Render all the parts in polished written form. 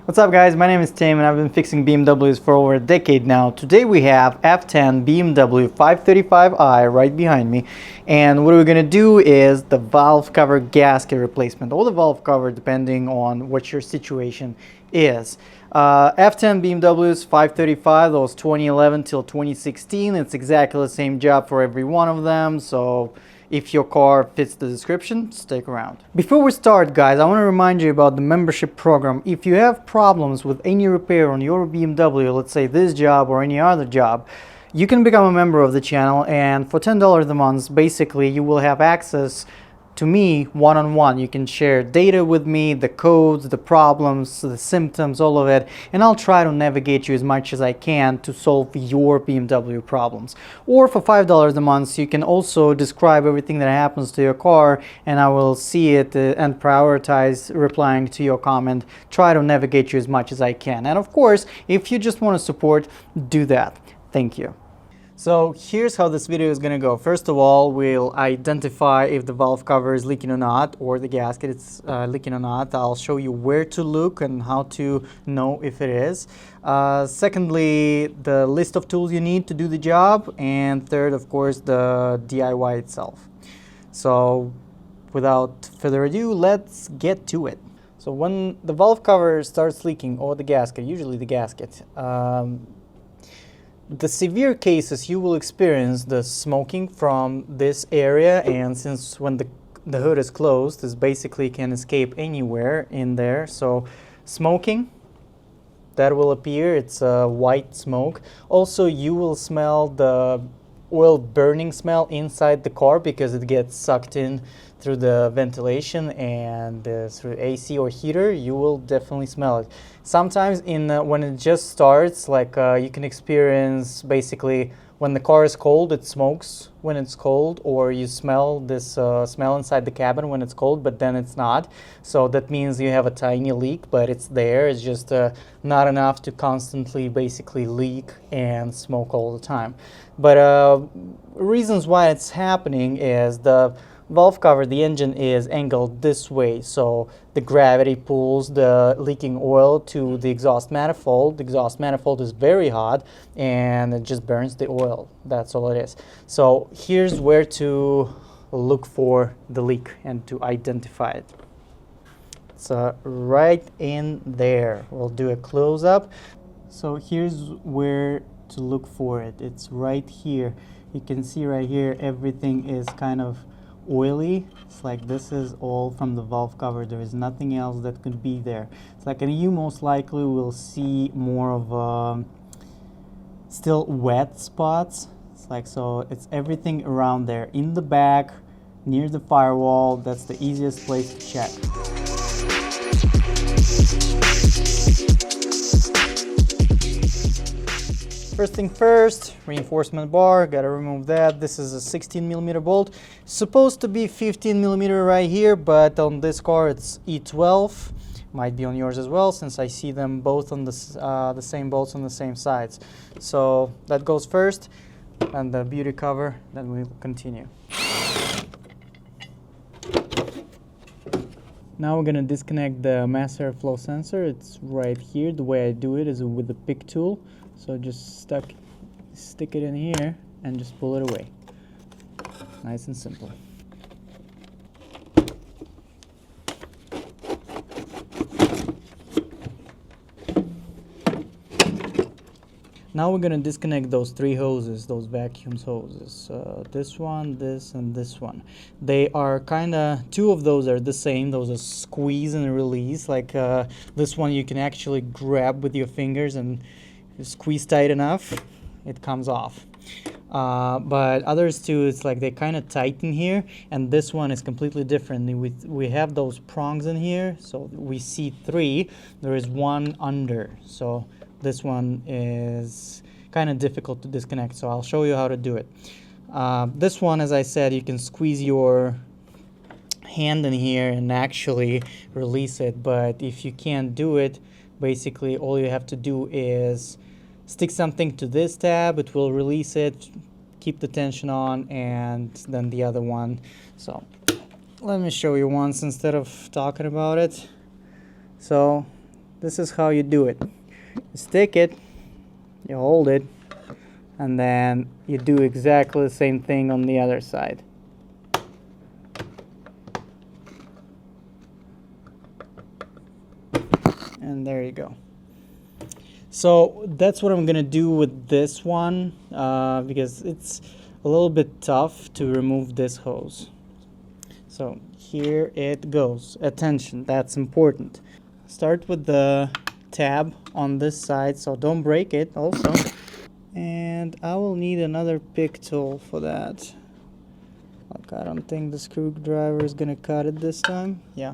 What's up guys, my name is Tim and I've been fixing BMWs for over a decade now. Today we have F10 BMW 535i right behind me, and what we're going to do is the valve cover gasket replacement, or the valve cover depending on what your situation is. F10 BMWs 535, those 2011 till 2016, it's exactly the same job for every one of them, so if your car fits the description, stick around. Before we start guys, I want to remind you about the membership program. If you have problems with any repair on your BMW, let's say this job or any other job, you can become a member of the channel, and for $10 a month, basically you will have access to me one-on-one. You can share data with me, the codes, the problems, the symptoms, all of it, and I'll try to navigate you as much as I can to solve your BMW problems. Or for $5 a month, you can also describe everything that happens to your car, and I will see it and prioritize replying to your comment, try to navigate you as much as I can. And of course, if you just want to support, do that. Thank you. So here's how this video is going to go. First of all, we'll identify if the valve cover is leaking or not, or the gasket is leaking or not. I'll show you where to look and how to know if it is. Secondly, the list of tools you need to do the job. And third, of course, the DIY itself. So without further ado, let's get to it. So when the valve cover starts leaking, or the gasket, usually the gasket, the severe cases, you will experience the smoking from this area, and since when the hood is closed, this basically can escape anywhere in there. So smoking, that will appear, it's a white smoke. Also, you will smell the oil burning smell inside the car because it gets sucked in through the ventilation and through AC or heater. You will definitely smell it. Sometimes when it just starts, like you can experience basically when the car is cold, it smokes when it's cold, or you smell this smell inside the cabin when it's cold, but then it's not. So that means you have a tiny leak, but it's there. It's just not enough to constantly basically leak and smoke all the time. But reasons why it's happening is the valve cover, the engine is angled this way, so the gravity pulls the leaking oil to the exhaust manifold. The exhaust manifold is very hot and it just burns the oil. That's all it is. So here's where to look for the leak and to identify it. It's right in there. We'll do a close-up. So here's where to look for it. It's right here. You can see right here everything is kind of oily. It's like this is all from the valve cover. There is nothing else that could be there. It's like, and you most likely will see more of still wet spots. It's like, so it's everything around there in the back near the firewall. That's the easiest place to check. First thing first, reinforcement bar, gotta remove that. This is a 16mm bolt. Supposed to be 15mm right here, but on this car it's E12. Might be on yours as well, since I see them both on the same bolts on the same sides. So that goes first, and the beauty cover, then we'll continue. Now we're gonna disconnect the mass airflow sensor. It's right here. The way I do it is with the pick tool. So just stick it in here and just pull it away. Nice and simple. Now we're going to disconnect those three hoses, those vacuum hoses. This one, this, and this one. They are kind of, two of those are the same. Those are squeeze and release. Like this one you can actually grab with your fingers, and you squeeze tight enough, it comes off. But others too, it's like they kind of tighten here, and this one is completely different. We have those prongs in here, so we see three. There is one under, so this one is kind of difficult to disconnect, so I'll show you how to do it. This one, as I said, you can squeeze your hand in here and actually release it, but if you can't do it, basically all you have to do is stick something to this tab. It will release it, keep the tension on, and then the other one. So let me show you once instead of talking about it. So this is how you do it. You stick it, you hold it, and then you do exactly the same thing on the other side. And there you go. So that's what I'm gonna do with this one, because it's a little bit tough to remove this hose. So here it goes. Attention, that's important. Start with the tab on this side, so don't break it also. And I will need another pick tool for that. Like, I don't think the screwdriver is gonna cut it this time. Yeah.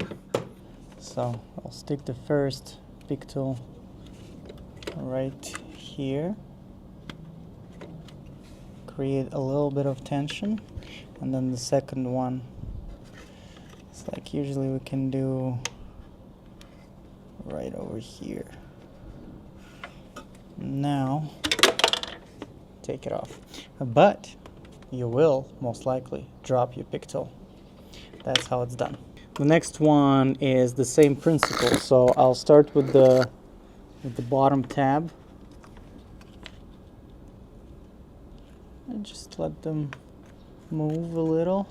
So I'll stick the first pick tool right here, create a little bit of tension, and then the second one, it's like usually we can do right over here. Now take it off, but you will most likely drop your pick tool. That's how it's done. The next one is the same principle, so I'll start with the bottom tab and just let them move a little.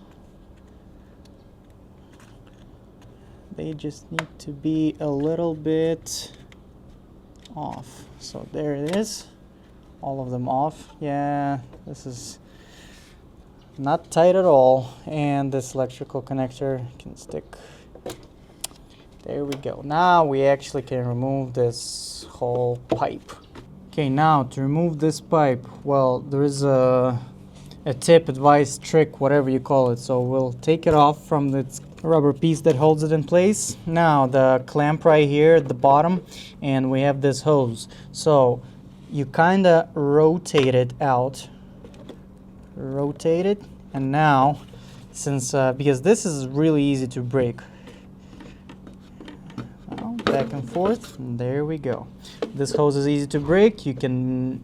They just need to be a little bit off. So there it is, all of them off. Yeah, this is not tight at all, and this electrical connector can stick. There we go. Now we actually can remove this whole pipe. Okay, now to remove this pipe, well, there is a tip, advice, trick, whatever you call it. So we'll take it off from the rubber piece that holds it in place. Now the clamp right here at the bottom, and we have this hose. So you kind of rotate it out. Rotate it, and now, since because this is really easy to break, back and forth, and there we go. This hose is easy to break. You can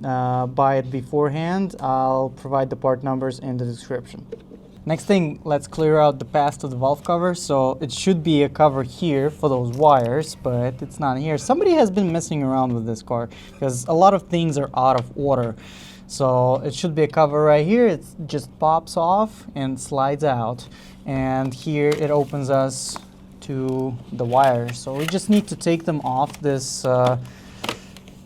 buy it beforehand. I'll provide the part numbers in the description. Next thing, let's clear out the path to the valve cover. So it should be a cover here for those wires, but it's not here. Somebody has been messing around with this car because a lot of things are out of order. So it should be a cover right here. It just pops off and slides out, and here it opens us to the wires. So we just need to take them off this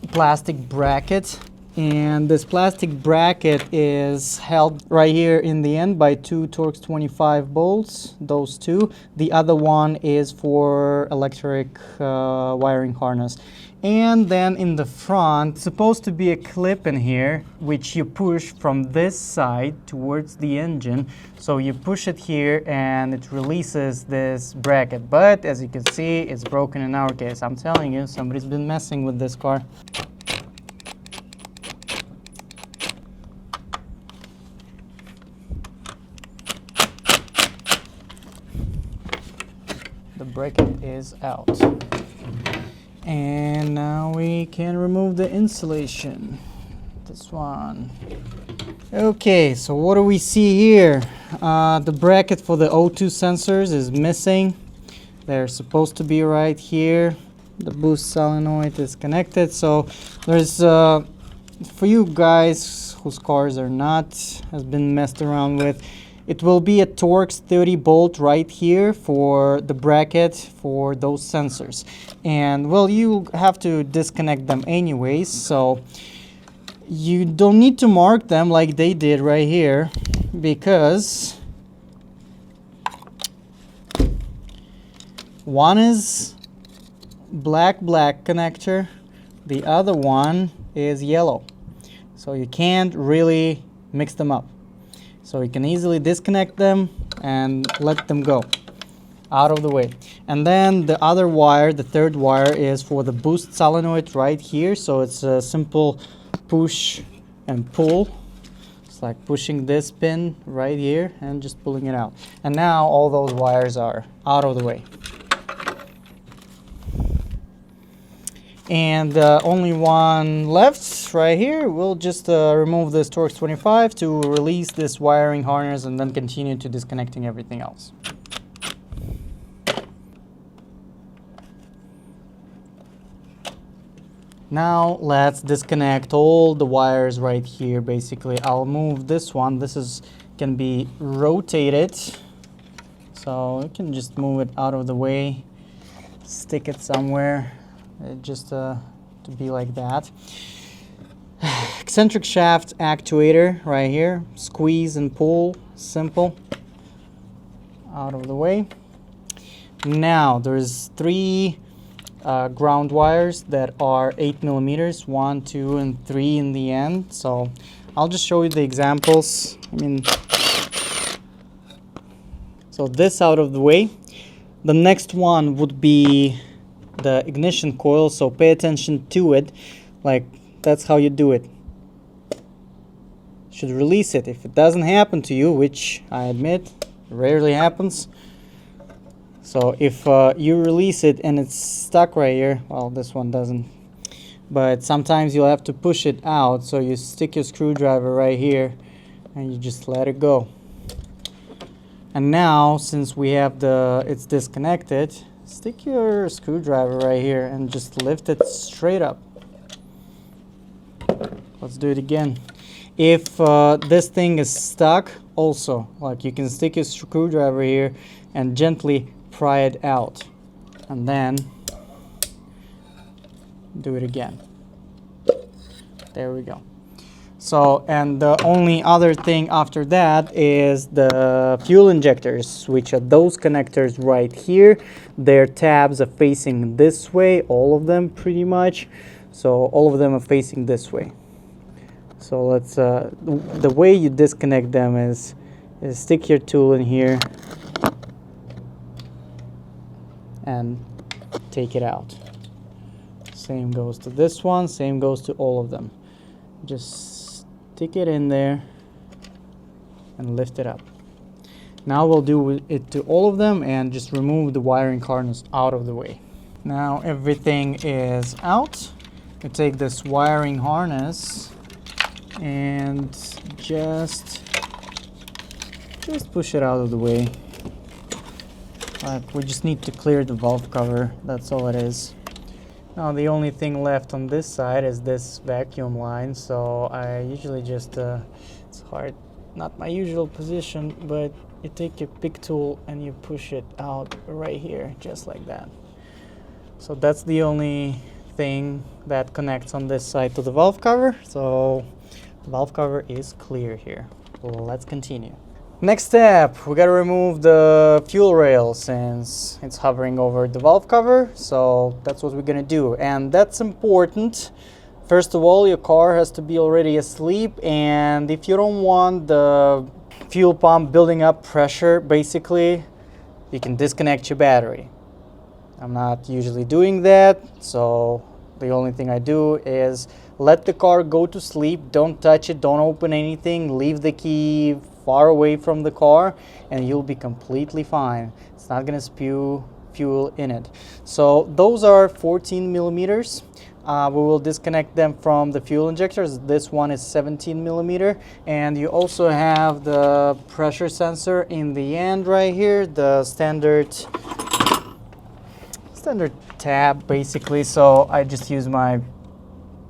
plastic bracket, and this plastic bracket is held right here in the end by two Torx 25 bolts, those two. The other one is for electric wiring harness. And then in the front, it's supposed to be a clip in here, which you push from this side towards the engine. So you push it here and it releases this bracket. But as you can see, it's broken in our case. I'm telling you, somebody's been messing with this car. The bracket is out. And now we can remove the insulation. This one. Okay, so what do we see here? The bracket for the O2 sensors is missing. They're supposed to be right here. The boost solenoid is connected. So there's, for you guys whose cars are not, has been messed around with, it will be a Torx 30 bolt right here for the bracket for those sensors. And well, you have to disconnect them anyways, so you don't need to mark them like they did right here, because one is black connector, the other one is yellow. So you can't really mix them up. So you can easily disconnect them and let them go out of the way. And then the other wire, the third wire, is for the boost solenoid right here. So it's a simple push and pull. It's like pushing this pin right here and just pulling it out. And now all those wires are out of the way. And only one left right here. We'll just remove this Torx 25 to release this wiring harness and then continue to disconnecting everything else. Now let's disconnect all the wires right here. Basically, I'll move this one. This can be rotated, so you can just move it out of the way, stick it somewhere, just to be like that. Eccentric shaft actuator right here. Squeeze and pull, simple. Out of the way. Now there's 3 ground wires that are 8 millimeters, 1, 2, and 3 in the end. So I'll just show you the examples. So this out of the way. The next one would be the ignition coil, so pay attention to it. Like, that's how you do it. Should release it. If it doesn't happen to you, which I admit rarely happens, so if you release it and it's stuck right here, well, this one doesn't, but sometimes you'll have to push it out, so you stick your screwdriver right here and you just let it go. And now, since we have it's disconnected, stick your screwdriver right here and just lift it straight up. Let's do it again. If this thing is stuck, also, like, you can stick your screwdriver here and gently pry it out, and then do it again. There we go. So, and the only other thing after that is the fuel injectors, which are those connectors right here. Their tabs are facing this way, all of them pretty much. So all of them are facing this way. So let's the way you disconnect them is stick your tool in here and take it out. Same goes to this one, same goes to all of them. Just stick it in there and lift it up. Now we'll do it to all of them and just remove the wiring harness out of the way. Now everything is out. You take this wiring harness and just push it out of the way. We just need to clear the valve cover, that's all it is. Now the only thing left on this side is this vacuum line, so I usually just, it's hard, not my usual position, but you take your pick tool and you push it out right here, just like that. So that's the only thing that connects on this side to the valve cover, so the valve cover is clear here. Let's continue. Next step, we gotta remove the fuel rail since it's hovering over the valve cover, so that's what we're gonna do, and that's important. First of all, your car has to be already asleep, and if you don't want the fuel pump building up pressure, basically, you can disconnect your battery. I'm not usually doing that, so the only thing I do is let the car go to sleep, don't touch it, don't open anything, leave the key far away from the car, and you'll be completely fine. It's not gonna spew fuel in it. So those are 14 millimeters. We will disconnect them from the fuel injectors. This one is 17 millimeter, and you also have the pressure sensor in the end right here, the standard tab basically. So I just use my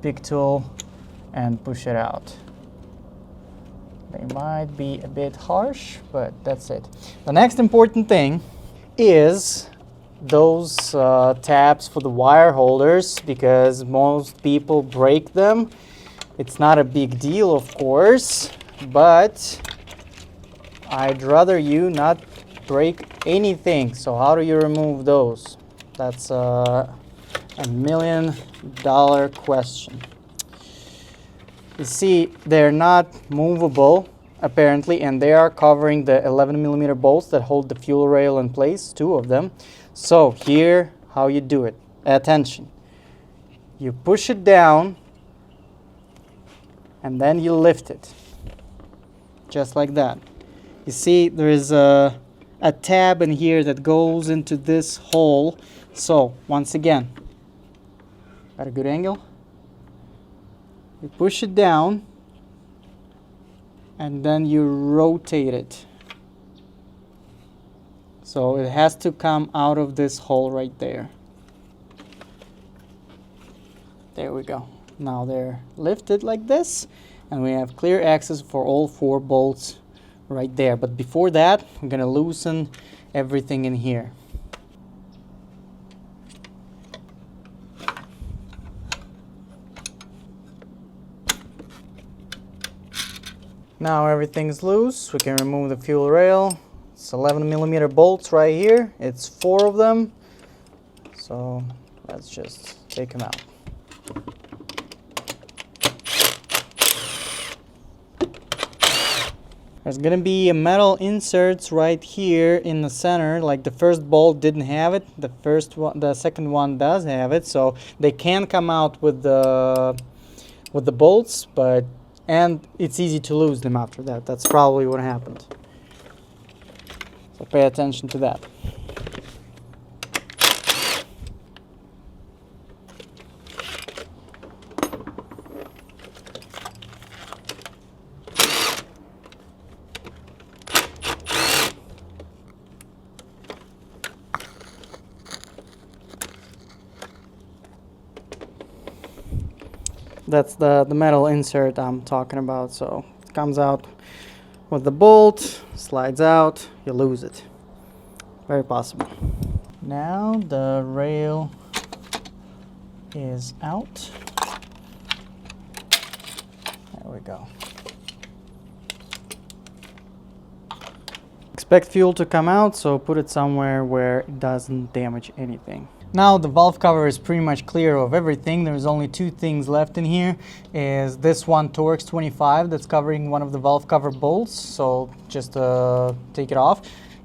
pick tool and push it out. They might be a bit harsh, but that's it. The next important thing is those tabs for the wire holders, because most people break them. It's not a big deal, of course, but I'd rather you not break anything. So how do you remove those? That's a $1 million question. You see, they're not movable, apparently, and they are covering the 11 millimeter bolts that hold the fuel rail in place, 2 of them. So here, how you do it. Attention. You push it down, and then you lift it, just like that. You see, there is a tab in here that goes into this hole. So, once again, got a good angle? You push it down, and then you rotate it. So it has to come out of this hole right there. There we go. Now they're lifted like this, and we have clear access for all 4 bolts right there. But before that, I'm gonna loosen everything in here. Now everything's loose. We can remove the fuel rail. It's 11mm bolts right here. It's 4 of them. So let's just take them out. There's gonna be a metal inserts right here in the center. Like the first bolt didn't have it. The second one does have it. So they can come out with the bolts, and it's easy to lose them after that. That's probably what happened. So pay attention to that. That's the metal insert I'm talking about. So it comes out with the bolt, slides out, you lose it. Very possible. Now the rail is out. There we go. Expect fuel to come out, so put it somewhere where it doesn't damage anything. Now the valve cover is pretty much clear of everything. There's only 2 things left in here. Is this one Torx 25 that's covering one of the valve cover bolts, so just take it off.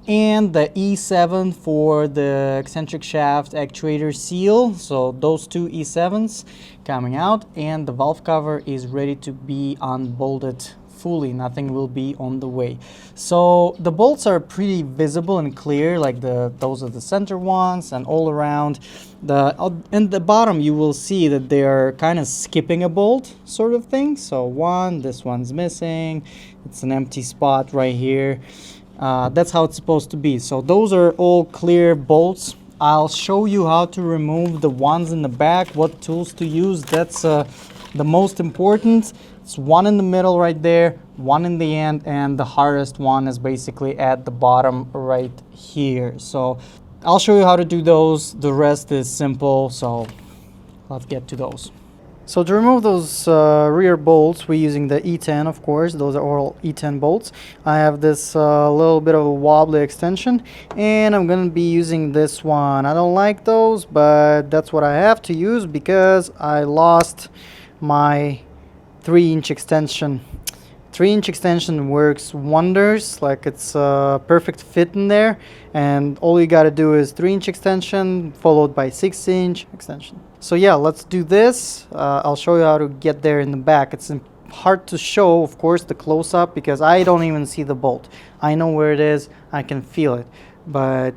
And the E7 for the eccentric shaft actuator seal. So those 2 E7s coming out, and the valve cover is ready to be unbolted fully. Nothing will be on the way. So the bolts are pretty visible and clear, like those are the center ones, and all around in the bottom you will see that they are kind of skipping a bolt sort of thing. So this one's missing, it's an empty spot right here. That's how it's supposed to be. So those are all clear bolts. I'll show you how to remove the ones in the back, what tools to use. That's the most important. It's one in the middle right there, one in the end, and the hardest one is basically at the bottom right here. So I'll show you how to do those. The rest is simple, so let's get to those. So to remove those rear bolts, we're using the E10, of course. Those are all E10 bolts. I have this little bit of a wobbly extension, and I'm going to be using this one. I don't like those, but that's what I have to use because I lost my 3-inch extension. 3-inch extension works wonders, like it's a perfect fit in there, and all you got to do is 3-inch extension followed by 6-inch extension. So yeah, let's do this. I'll show you how to get there in the back. It's hard to show, of course, the close-up because I don't even see the bolt. I know where it is, I can feel it, but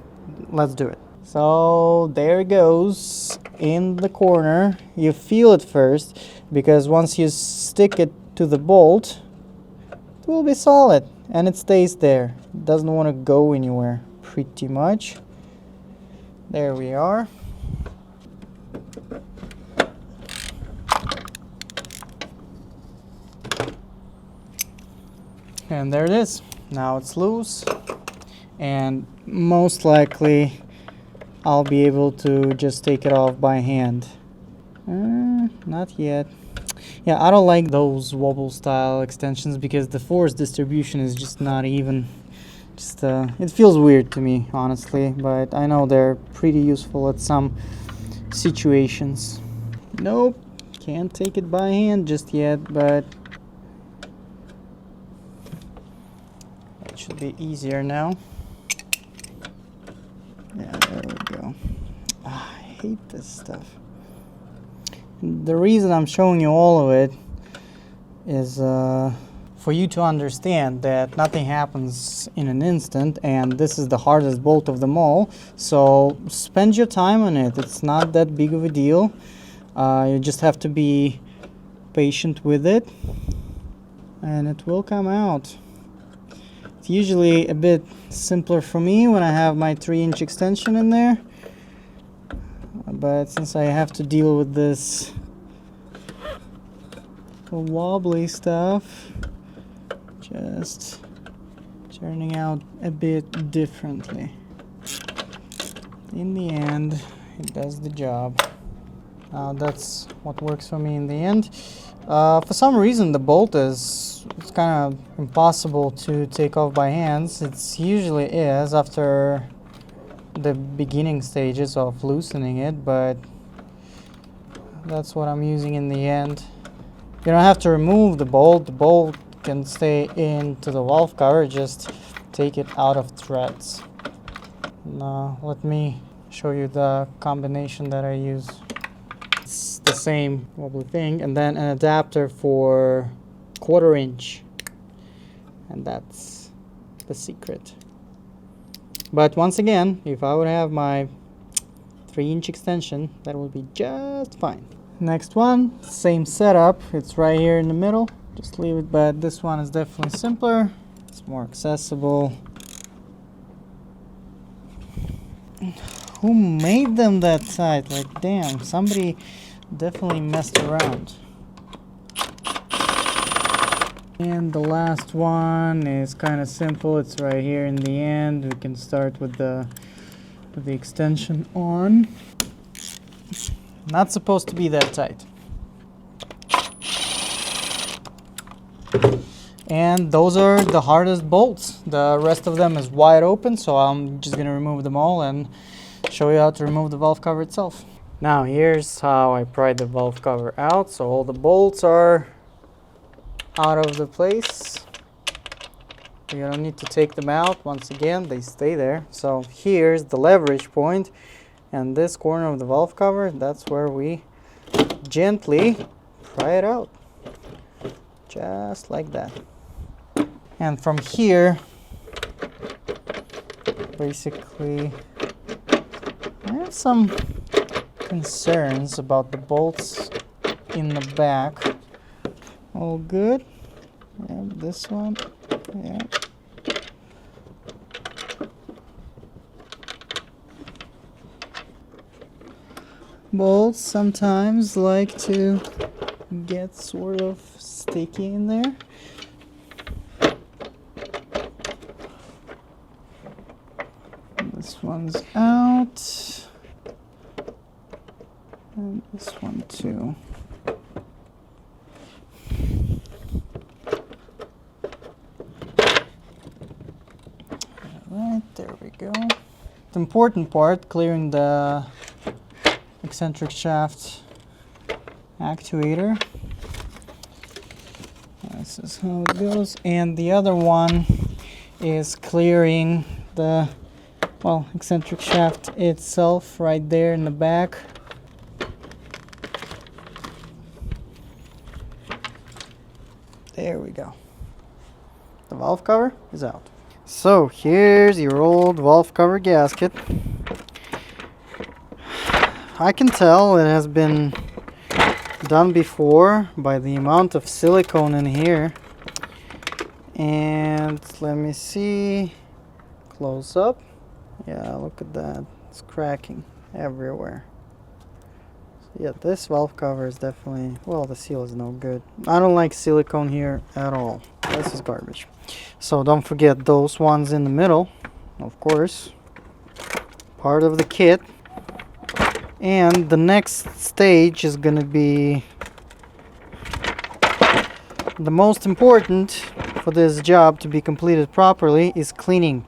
let's do it. So there it goes in the corner. You feel it first because once you stick it to the bolt, it will be solid and it stays there. It doesn't want to go anywhere pretty much. There we are. And there it is. Now it's loose, and most likely I'll be able to just take it off by hand. Not yet. Yeah, I don't like those wobble style extensions because the force distribution is just not even. It feels weird to me, honestly, but I know they're pretty useful at some situations. Nope, can't take it by hand just yet, but it should be easier now. Yeah, there we go. I hate this stuff. The reason I'm showing you all of it is for you to understand that nothing happens in an instant, and this is the hardest bolt of them all. So spend your time on it. It's not that big of a deal. You just have to be patient with it, and it will come out. It's usually a bit simpler for me when I have my 3-inch extension in there, but since I have to deal with this the wobbly stuff just turning out a bit differently. In the end, it does the job. That's what works for me in the end. For some reason, the bolt it's kind of impossible to take off by hands. It usually is after the beginning stages of loosening it, but that's what I'm using in the end. You don't have to remove the bolt. The bolt can stay into the valve cover. Just take it out of threads. Now, let me show you the combination that I use. It's the same wobbly thing, and then an adapter for 1/4 inch, and that's the secret. But once again, if I would have my 3-inch extension, that would be just fine. Next one, same setup. It's right here in the middle. Just leave it, but this one is definitely simpler. It's more accessible. Who made them that tight? Like, damn, somebody definitely messed around. And the last one is kind of simple. It's right here in the end. We can start with the extension on. Not supposed to be that tight. And those are the hardest bolts. The rest of them is wide open, so I'm just gonna remove them all and show you how to remove the valve cover itself. Now here's how I pry the valve cover out. So all the bolts are out of the place. You don't need to take them out. Once again, they stay there. So here's the leverage point, and this corner of the valve cover, that's where we gently pry it out. Just like that. And from here, basically, I have some concerns about the bolts in the back. All good. Yeah, this one. Yeah. Bolts sometimes like to get sort of sticky in there. This one's out. And this one too. Alright, there we go. The important part, clearing the eccentric shaft actuator. This is how it goes. And the other one is clearing the, well, eccentric shaft itself right there in the back. There we go. The valve cover is out. So here's your old valve cover gasket. I can tell it has been done before by the amount of silicone in here. And let me see, close up. Yeah, look at that, it's cracking everywhere. So yeah, this valve cover is definitely, well, the seal is no good. I don't like silicone here at all. This is garbage. So don't forget those ones in the middle, of course, part of the kit. And the next stage is gonna be the most important for this job to be completed properly, is cleaning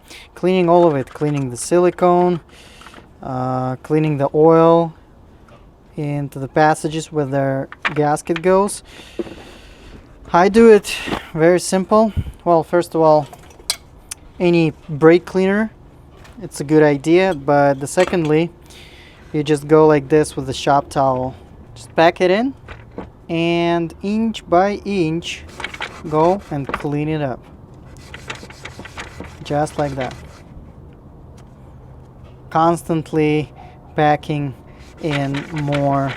all of it, cleaning the silicone, cleaning the oil into the passages where the gasket goes. I do it very simple. Well, first of all, any brake cleaner, it's a good idea, but secondly, you just go like this with the shop towel. Just pack it in and inch by inch go and clean it up. Just like that. Constantly packing in more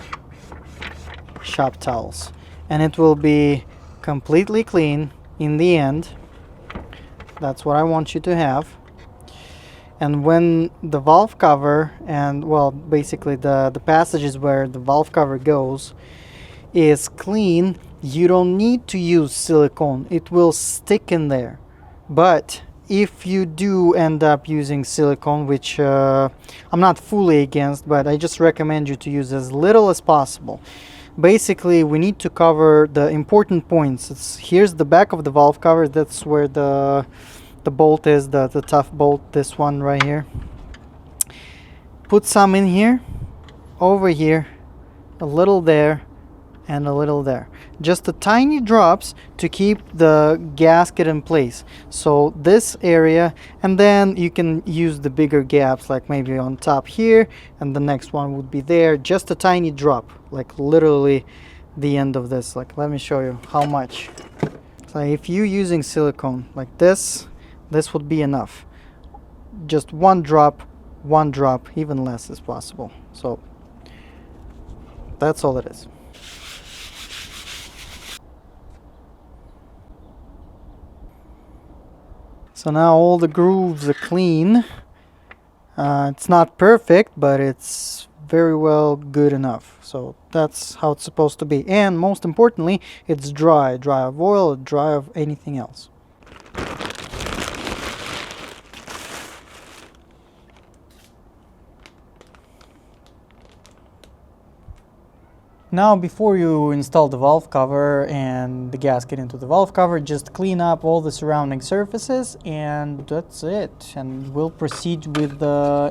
shop towels. And it will be completely clean in the end. That's what I want you to have. And when the valve cover and, well, basically the passages where the valve cover goes is clean, you don't need to use silicone. It will stick in there. But if you do end up using silicone, which I'm not fully against, but I just recommend you to use as little as possible. Basically, we need to cover the important points. Here's the back of the valve cover. That's where the bolt is, the tough bolt, this one right here. Put some in here, over here, a little there, and a little there. Just the tiny drops to keep the gasket in place. So this area, and then you can use the bigger gaps, like maybe on top here, and the next one would be there. Just a tiny drop, like literally the end of this. Like, let me show you how much. So if you're using silicone like this would be enough. Just one drop, even less is possible. So that's all it is. So now all the grooves are clean. It's not perfect, but it's very well good enough. So that's how it's supposed to be. And most importantly, it's dry of oil, dry of anything else. Now, before you install the valve cover and the gasket into the valve cover, just clean up all the surrounding surfaces, and that's it. And we'll proceed with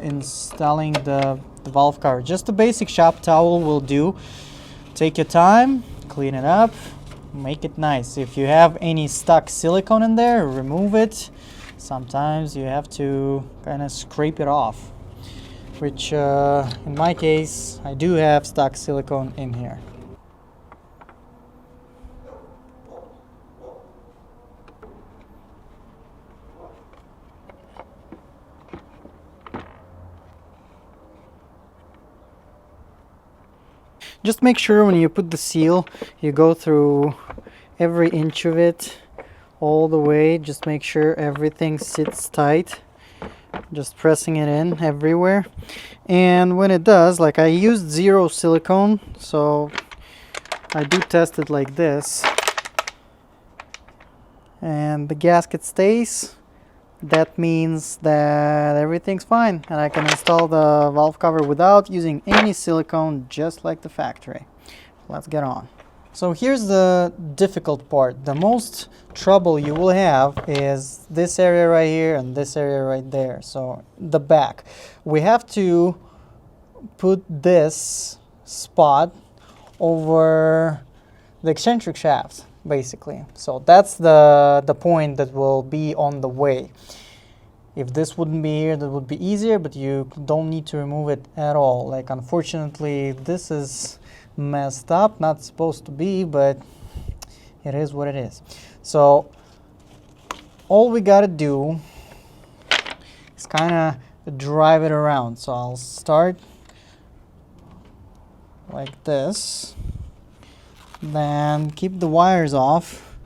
installing the valve cover. Just a basic shop towel will do. Take your time, clean it up, make it nice. If you have any stuck silicone in there, remove it. Sometimes you have to kind of scrape it off, which in my case, I do have stuck silicone in here. Just make sure when you put the seal, you go through every inch of it all the way. Just make sure everything sits tight. Just pressing it in everywhere. And when it does, like I used 0 silicone, so I do test it like this, and the gasket stays, that means that everything's fine and I can install the valve cover without using any silicone, just like the factory. Let's get on. So here's the difficult part. The most trouble you will have is this area right here and this area right there. So the back. We have to put this spot over the eccentric shaft, basically. So that's the point that will be on the way. If this wouldn't be here, that would be easier, but you don't need to remove it at all. Like, unfortunately, this is messed up, not supposed to be, but it is what it is. So all we gotta do is kind of drive it around. So I'll start like this, then keep the wires off,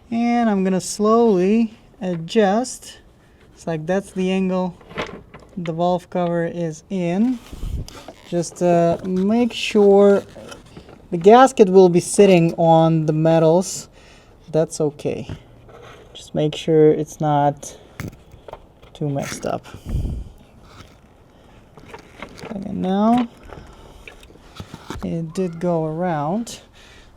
and I'm gonna slowly adjust. It's like that's the angle the valve cover is in. Just make sure the gasket will be sitting on the metals. That's okay. Just make sure it's not too messed up. And now it did go around.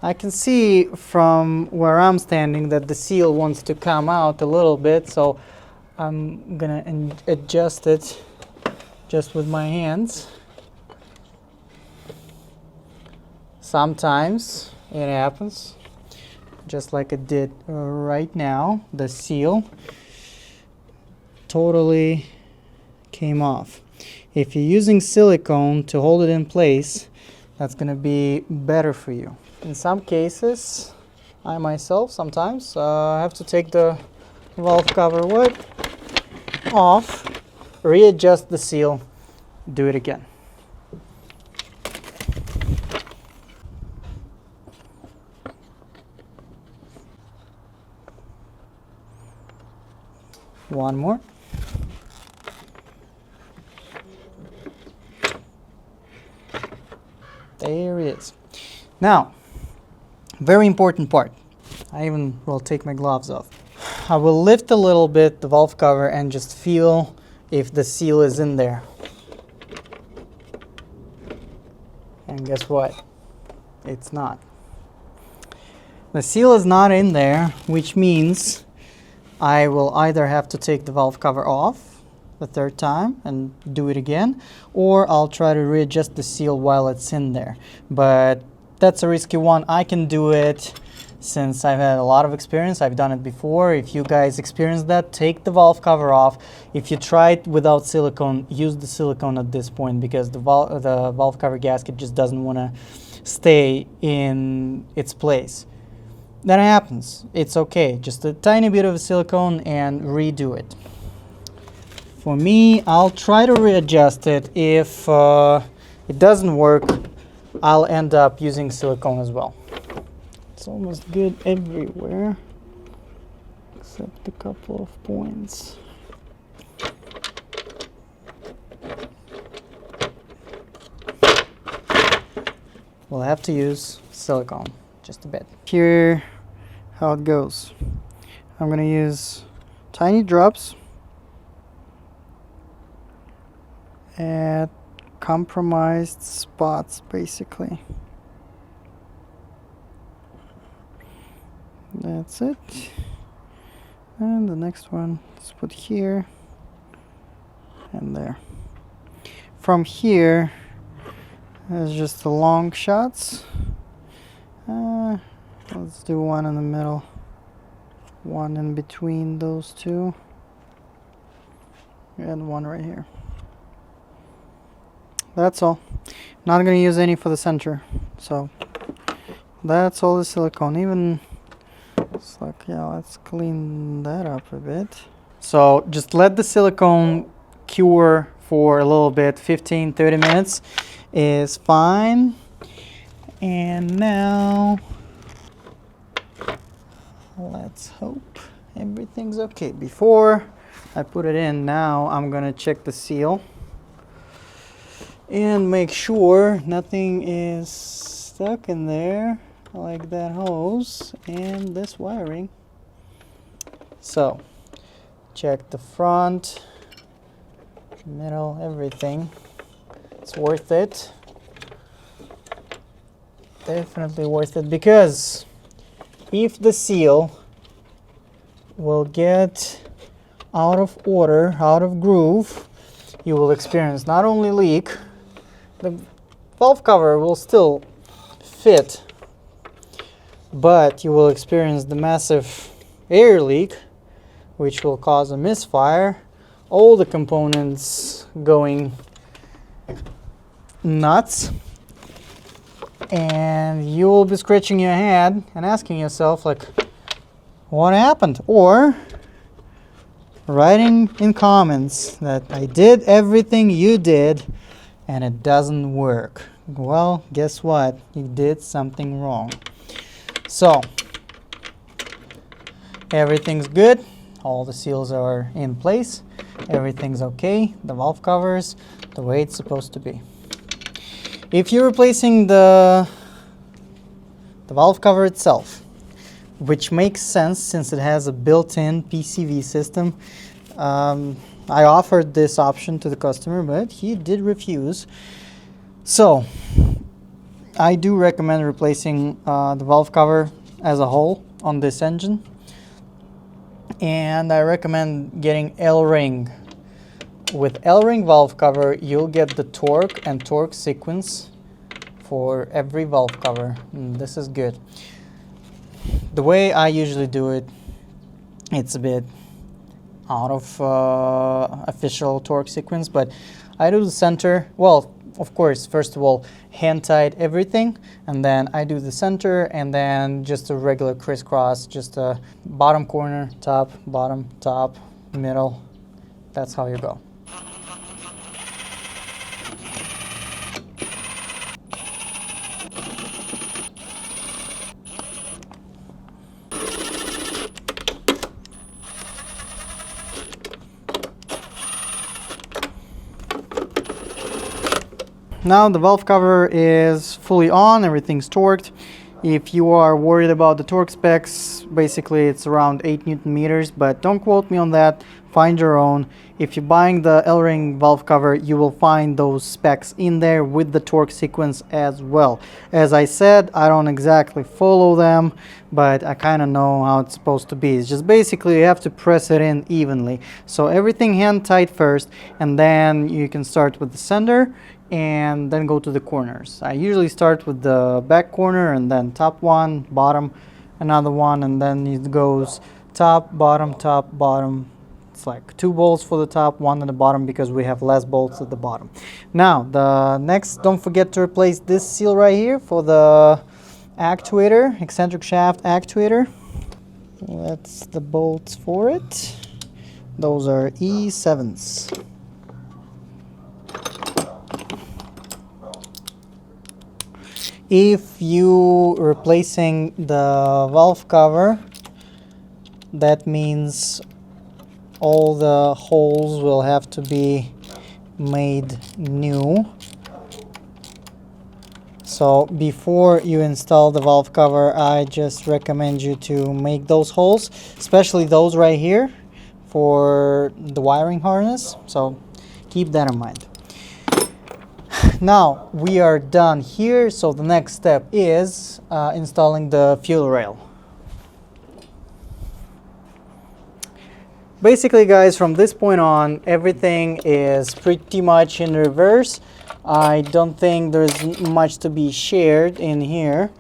I can see from where I'm standing that the seal wants to come out a little bit, so I'm gonna adjust it just with my hands. Sometimes it happens, just like it did right now. The seal totally came off. If you're using silicone to hold it in place, that's going to be better for you. In some cases, I myself sometimes have to take the valve cover off, readjust the seal, do it again. One more. There it is. Now, Very important part. I even will take my gloves off. I will lift a little bit the valve cover and just feel if the seal is in there. And guess what? It's not. The seal is not in there, which means I will either have to take the valve cover off the third time and do it again, or I'll try to readjust the seal while it's in there. But that's a risky one. I can do it since I've had a lot of experience. I've done it before. If you guys experience that, take the valve cover off. If you try it without silicone, use the silicone at this point, because the valve cover gasket just doesn't want to stay in its place. That happens. It's okay. Just a tiny bit of silicone and redo it. For me, I'll try to readjust it. If it doesn't work, I'll end up using silicone as well. It's almost good everywhere, except a couple of points. We'll have to use silicone just a bit. Here, how it goes. I'm going to use tiny drops at compromised spots, basically. That's it. And the next one, let's put here and there. From here, there's just the long shots. Let's do one in the middle, one in between those two, and one right here. That's all. Not going to use any for the center. So that's all the silicone. Even it's like, yeah, let's clean that up a bit. So just let the silicone cure for a little bit. 15-30 minutes is fine. And now let's hope everything's okay. Before I put it in, now I'm gonna check the seal and make sure nothing is stuck in there, like that hose and this wiring. So check the front, middle, everything. It's worth it. Definitely worth it, because if the seal will get out of order, out of groove, you will experience not only leak, the valve cover will still fit, but you will experience the massive air leak, which will cause a misfire, all the components going nuts, and you will be scratching your head and asking yourself, like, what happened? Or writing in comments that I did everything you did and it doesn't work. Well, guess what? You did something wrong. So everything's good. All the seals are in place. Everything's okay. The valve covers the way it's supposed to be. If you're replacing the valve cover itself, which makes sense since it has a built-in PCV system, I offered this option to the customer, but he did refuse. So I do recommend replacing the valve cover as a whole on this engine, and I recommend getting L-ring. With L-ring valve cover, you'll get the torque and torque sequence for every valve cover. This is good. The way I usually do it, it's a bit out of official torque sequence, but I do the center. Well, of course, first of all, hand tight everything, and then I do the center, and then just a regular crisscross, just a bottom corner, top, bottom, top, middle. That's how you go. Now the valve cover is fully on, everything's torqued. If you are worried about the torque specs, basically it's around 8 Newton meters, but don't quote me on that, find your own. If you're buying the L-ring valve cover, you will find those specs in there with the torque sequence as well. As I said, I don't exactly follow them, but I kind of know how it's supposed to be. It's just basically you have to press it in evenly. So everything hand tight first, and then you can start with the center and then go to the corners. I usually start with the back corner and then top one, bottom, another one, and then it goes top, bottom. It's like 2 bolts for the top, 1 at the bottom because we have less bolts at the bottom. Now, the next, don't forget to replace this seal right here for the actuator, eccentric shaft actuator. That's the bolts for it. Those are E7s. If you replacing the valve cover, that means all the holes will have to be made new. So before you install the valve cover, I just recommend you to make those holes, especially those right here for the wiring harness. So keep that in mind. Now we are done here, so the next step is installing the fuel rail. Basically, guys, from this point on, everything is pretty much in reverse. I don't think there's much to be shared in here,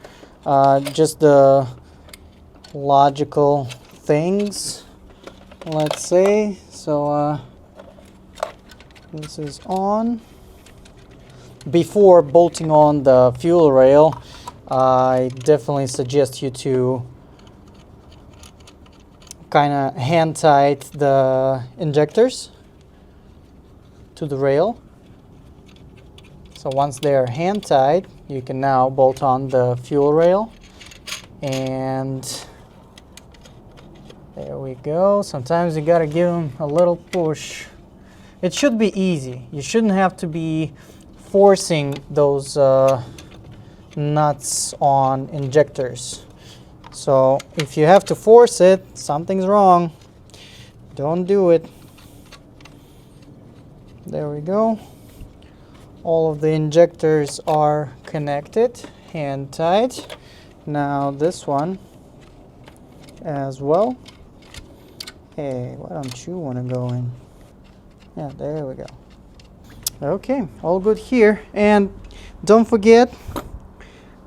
just the logical things, let's say. So this is on. Before bolting on the fuel rail, I definitely suggest you to kind of hand tight the injectors to the rail. So once they're hand tight, you can now bolt on the fuel rail, and there we go. Sometimes you gotta give them a little push. It should be easy. You shouldn't have to be forcing those nuts on injectors. So if you have to force it, something's wrong. Don't do it. There we go. All of the injectors are connected, hand tight. Now this one as well. Hey, why don't you want to go in? Yeah, there we go. Okay, all good here. And don't forget,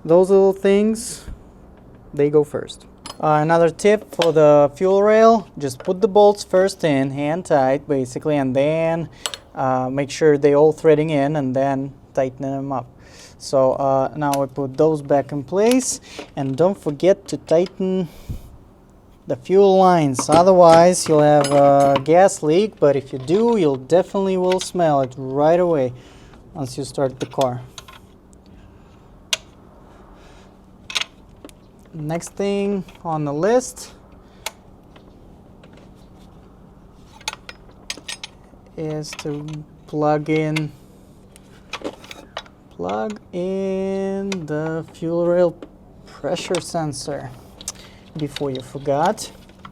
those little things, they go first. Another tip for the fuel rail, just put the bolts first in, hand tight basically, and then make sure they all threading in, and then tighten them up. So now we put those back in place, and don't forget to tighten the fuel lines, otherwise you'll have a gas leak, but if you do, you'll definitely will smell it right away once you start the car. Next thing on the list is to plug in the fuel rail pressure sensor before you forgot.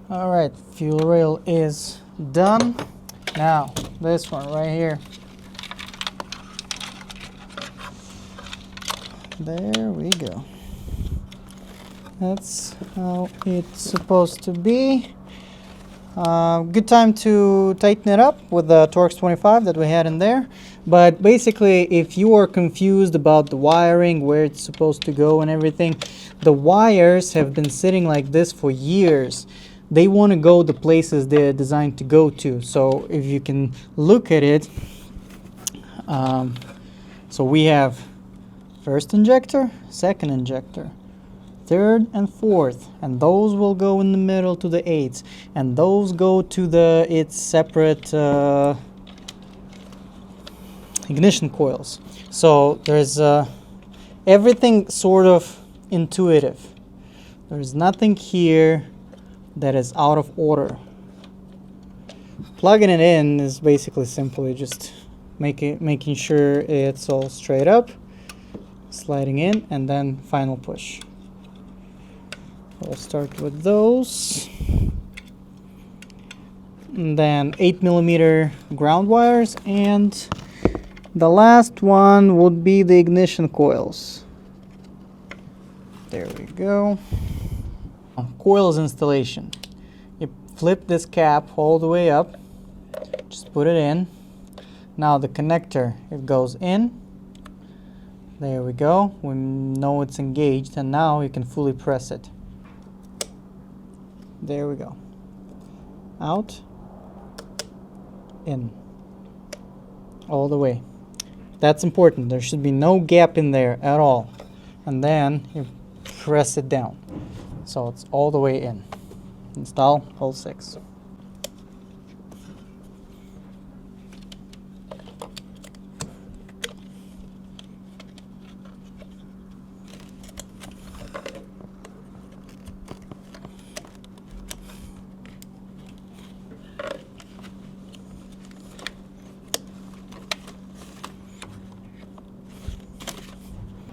All right, fuel rail is done. Now this one right here. There we go. That's how it's supposed to be. Good time to tighten it up with the Torx 25 that we had in there. But basically, if you are confused about the wiring, where it's supposed to go and everything, the wires have been sitting like this for years. They want to go the places they're designed to go to. So if you can look at it, so we have first injector, second injector, third and fourth, and those will go in the middle to the eights, and those go to the its separate ignition coils. So there's everything sort of intuitive. There's nothing here that is out of order. Plugging it in is basically simply just making sure it's all straight up, sliding in, and then final push. we'll start with those. And then 8mm ground wires, and the last one would be the ignition coils. There we go. Coils installation. You flip this cap all the way up, just put it in. Now the connector, it goes in. There we go. We know it's engaged, and now you can fully press it. There we go. Out, in, all the way. That's important. There should be no gap in there at all. And then you press it down, so it's all the way in. Install all 6.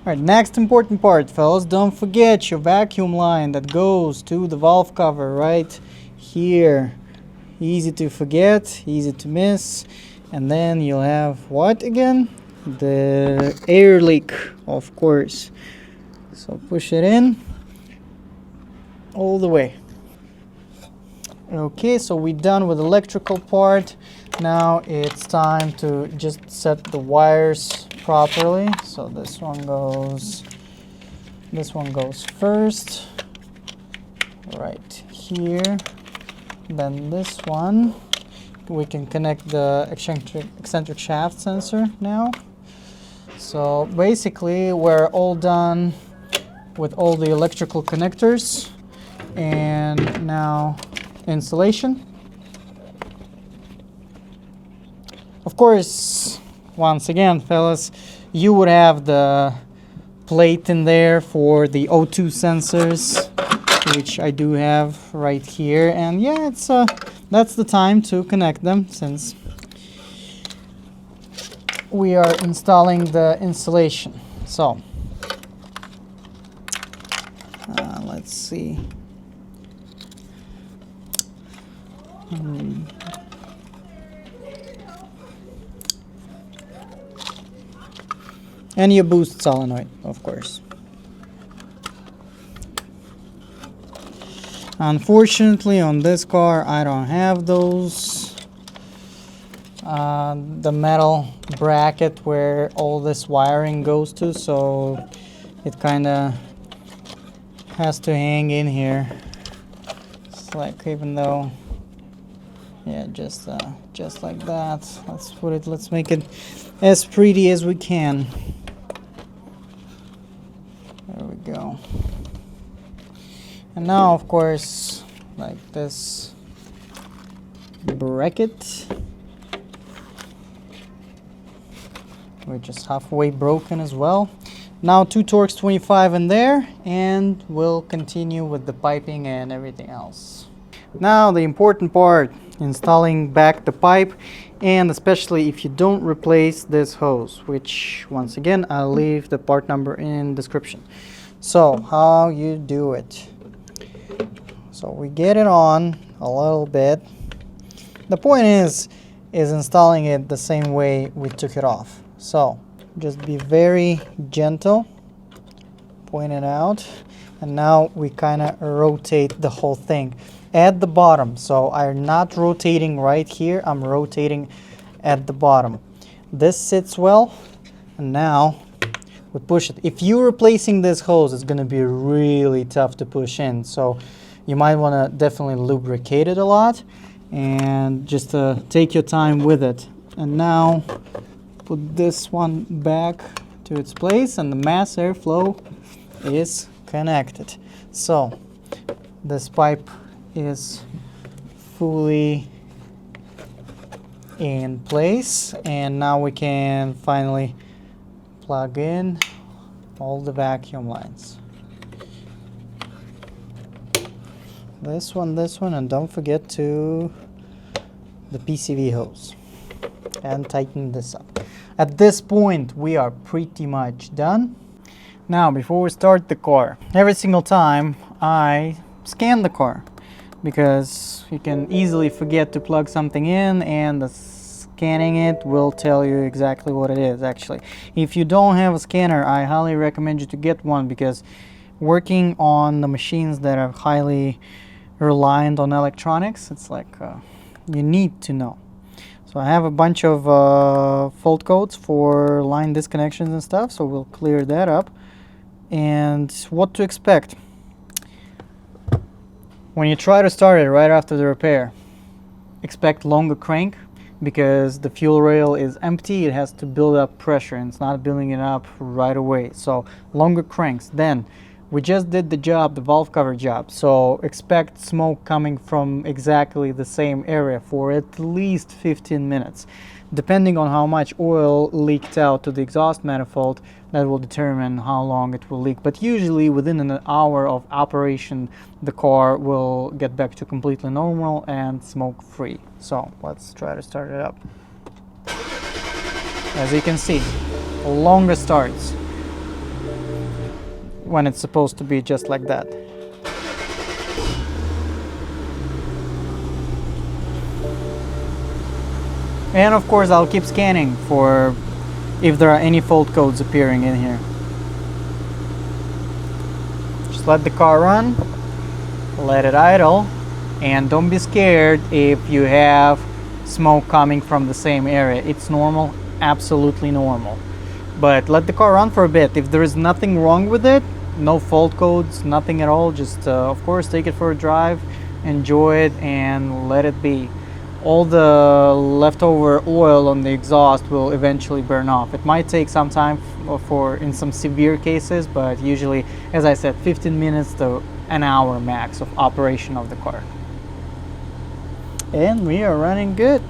Alright, next important part, fellas, don't forget your vacuum line that goes to the valve cover right here. Easy to forget, easy to miss. And then you'll have what again? The air leak, of course. So push it in all the way. Okay, so we're done with the electrical part. Now it's time to just set the wires properly. So this one goes first, right here. Then this one, we can connect the eccentric shaft sensor now. So basically we're all done with all the electrical connectors, and now installation. Of course, once again, fellas, you would have the plate in there for the O2 sensors, which I do have right here. And yeah, it's that's the time to connect them, since we are installing the installation. So let's see. And your boost solenoid, of course. Unfortunately, on this car, I don't have those. The metal bracket where all this wiring goes to, so it kind of has to hang in here. It's like, even though, yeah, just like that. Let's put it. Let's make it as pretty as we can. There we go. And now, of course, like this bracket, which is halfway broken as well. Now 2 Torx 25 in there, and we'll continue with the piping and everything else. Now the important part, installing back the pipe, and especially if you don't replace this hose, which once again I'll leave the part number in description. So how you do it. So we get it on a little bit. The point is installing it the same way we took it off. So just be very gentle, point it out, and now we kind of rotate the whole thing at the bottom. So I'm not rotating right here, I'm rotating at the bottom. This sits well, and now we push it. If you're replacing this hose, it's going to be really tough to push in, so you might want to definitely lubricate it a lot, and just take your time with it. And now put this one back to its place, and the mass airflow is connected. So this pipe is fully in place, and now we can finally plug in all the vacuum lines. This one, and don't forget to the PCV hose, and tighten this up. At this point we are pretty much done. Now before we start the car, every single time I scan the car, because you can easily forget to plug something in, and the scanning it will tell you exactly what it is. Actually, if you don't have a scanner, I highly recommend you to get one, because working on the machines that are highly reliant on electronics, it's like you need to know. So I have a bunch of fault codes for line disconnections and stuff, so we'll clear that up. And what to expect when you try to start it right after the repair. Expect longer crank, because the fuel rail is empty. It has to build up pressure, and it's not building it up right away. So longer cranks. Then we just did the job, the valve cover job, so expect smoke coming from exactly the same area for at least 15 minutes. Depending on how much oil leaked out to the exhaust manifold, that will determine how long it will leak. But usually within an hour of operation, the car will get back to completely normal and smoke free. So let's try to start it up. As you can see, longer starts when it's supposed to be just like that. And of course, I'll keep scanning for if there are any fault codes appearing in here. Just let the car run, let it idle, and don't be scared if you have smoke coming from the same area. It's normal, absolutely normal. But let the car run for a bit. If there is nothing wrong with it, no fault codes, nothing at all, just of course take it for a drive, enjoy it, and let it be. All the leftover oil on the exhaust will eventually burn off. It might take some time in some severe cases, but usually, as I said, 15 minutes to an hour max of operation of the car. And we are running good.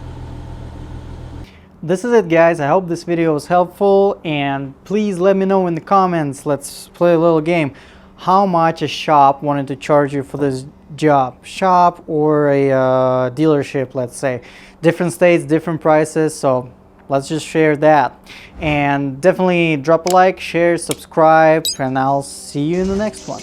This is it, guys. I hope this video was helpful, and please let me know in the comments. Let's play a little game. How much a shop wanted to charge you for this job, shop or a dealership, let's say. Different states, different prices, so let's just share that. And definitely drop a like, share, subscribe, and I'll see you in the next one.